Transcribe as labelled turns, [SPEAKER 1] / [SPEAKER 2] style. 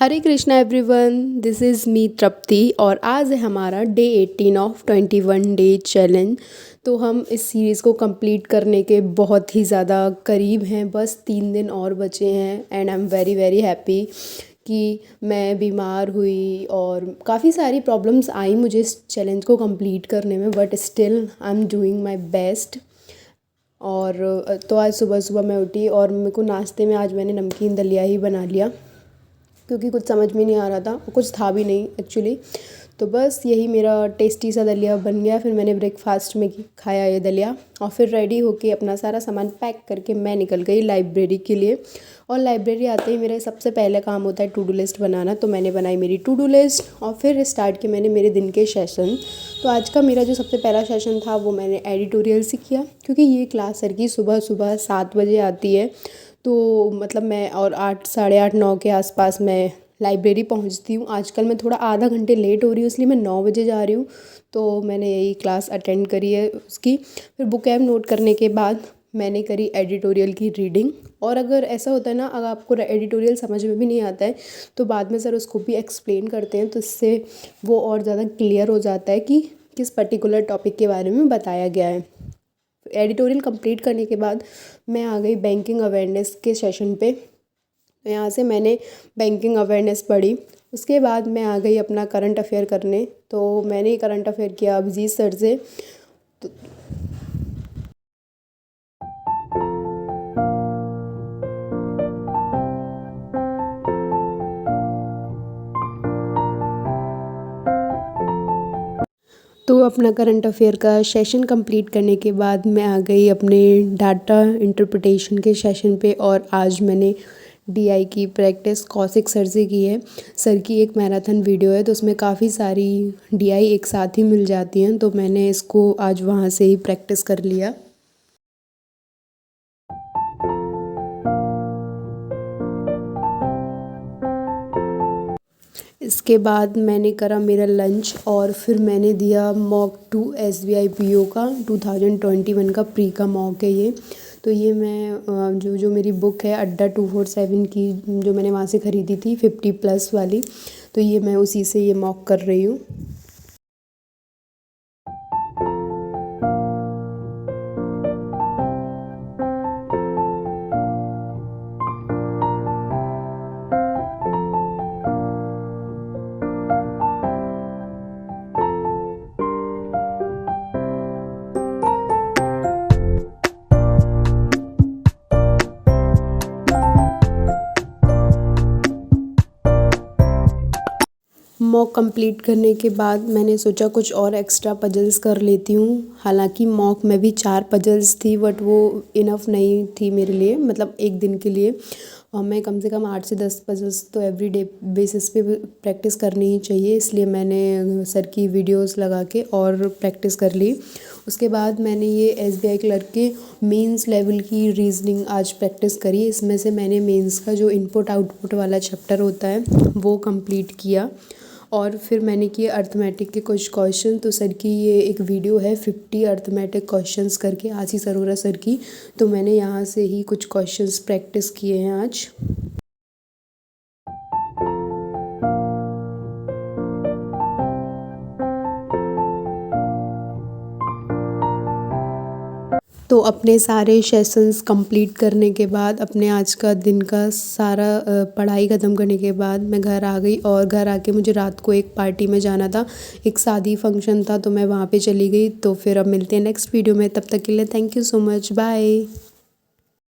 [SPEAKER 1] Hare Krishna everyone, this is me Tripti और आज है हमारा डे 18 ऑफ 21 डे चैलेंज। तो हम इस सीरीज़ को कंप्लीट करने के बहुत ही ज़्यादा करीब हैं, बस 3 दिन और बचे हैं and I am very very happy कि मैं बीमार हुई और काफ़ी सारी प्रॉब्लम्स आई मुझे इस चैलेंज को कंप्लीट करने में, but still I am doing my best. और तो आज सुबह सुबह मैं उठी और मेरे को नाश्ते में आज मैंने नमकीन दलिया ही बना लिया क्योंकि कुछ समझ में नहीं आ रहा था और कुछ था भी नहीं एक्चुअली। तो बस यही मेरा टेस्टी सा दलिया बन गया। फिर मैंने ब्रेकफास्ट में खाया ये दलिया और फिर रेडी होके अपना सारा सामान पैक करके मैं निकल गई लाइब्रेरी के लिए। और लाइब्रेरी आते ही मेरा सबसे पहले काम होता है टू डू लिस्ट बनाना। तो मैंने बनाई मेरी टू डू लिस्ट और फिर स्टार्ट किए मैंने मेरे दिन के सेशन। तो आज का मेरा जो सबसे पहला सेशन था वो मैंने एडिटोरियल से किया, क्योंकि ये क्लास सर की सुबह सुबह 7 बजे आती है। तो मतलब मैं और 8 साढ़े 8 9 के आसपास मैं लाइब्रेरी पहुंचती हूँ। आजकल मैं थोड़ा आधा घंटे लेट हो रही हूँ, इसलिए मैं 9 बजे जा रही हूँ। तो मैंने यही क्लास अटेंड करी है उसकी। फिर बुक ऐप नोट करने के बाद मैंने करी एडिटोरियल की रीडिंग। और अगर ऐसा होता है ना, अगर आपको एडिटोरियल समझ में भी नहीं आता है तो बाद में सर उसको भी एक्सप्लेन करते हैं, तो इससे वो और ज़्यादा क्लियर हो जाता है कि किस पर्टिकुलर टॉपिक के बारे में बताया गया है। एडिटोरियल कंप्लीट करने के बाद मैं आ गई बैंकिंग अवेयरनेस के सेशन पे। तो यहाँ से मैंने बैंकिंग अवेयरनेस पढ़ी। उसके बाद मैं आ गई अपना करंट अफेयर करने। तो मैंने करंट अफेयर किया अभिजीत सर से। तो अपना करंट अफेयर का सेशन कंप्लीट करने के बाद मैं आ गई अपने डाटा इंटरप्रिटेशन के सेशन पे। और आज मैंने डीआई की प्रैक्टिस कौशिक सर से की है। सर की एक मैराथन वीडियो है, तो उसमें काफ़ी सारी डीआई एक साथ ही मिल जाती हैं, तो मैंने इसको आज वहाँ से ही प्रैक्टिस कर लिया। इसके बाद मैंने करा मेरा लंच और फिर मैंने दिया मॉक टू SBI PO का 2021 का प्री का मॉक है ये। तो ये मैं जो मेरी बुक है अड्डा 247 की, जो मैंने वहाँ से ख़रीदी थी 50+ वाली, तो ये मैं उसी से ये मॉक कर रही हूँ। मॉक कंप्लीट करने के बाद मैंने सोचा कुछ और एक्स्ट्रा पजल्स कर लेती हूँ। हालांकि मॉक में भी 4 पजल्स थी, बट वो इनफ नहीं थी मेरे लिए, मतलब एक दिन के लिए। और मैं कम से कम 8 से 10 पजल्स तो एवरीडे बेसिस पे प्रैक्टिस करनी ही चाहिए, इसलिए मैंने सर की वीडियोस लगा के और प्रैक्टिस कर ली। उसके बाद मैंने ये SBI क्लर्क के मेंस लेवल की रीजनिंग आज प्रैक्टिस करी। इसमें से मैंने मेंस का जो इनपुट आउटपुट वाला चैप्टर होता है वो कंप्लीट किया। और फिर मैंने किए अर्थमेटिक के कुछ क्वेश्चन। तो सर की ये एक वीडियो है 50 अर्थमेटिक क्वेश्चंस करके, आशीष अरोरा सर की। तो मैंने यहाँ से ही कुछ क्वेश्चंस प्रैक्टिस किए हैं आज। तो अपने सारे सेशंस कंप्लीट करने के बाद, अपने आज का दिन का सारा पढ़ाई ख़त्म करने के बाद मैं घर आ गई। और घर आके मुझे रात को एक पार्टी में जाना था, एक शादी फंक्शन था, तो मैं वहाँ पे चली गई। तो फिर अब मिलते हैं नेक्स्ट वीडियो में, तब तक के लिए thank you so much, bye.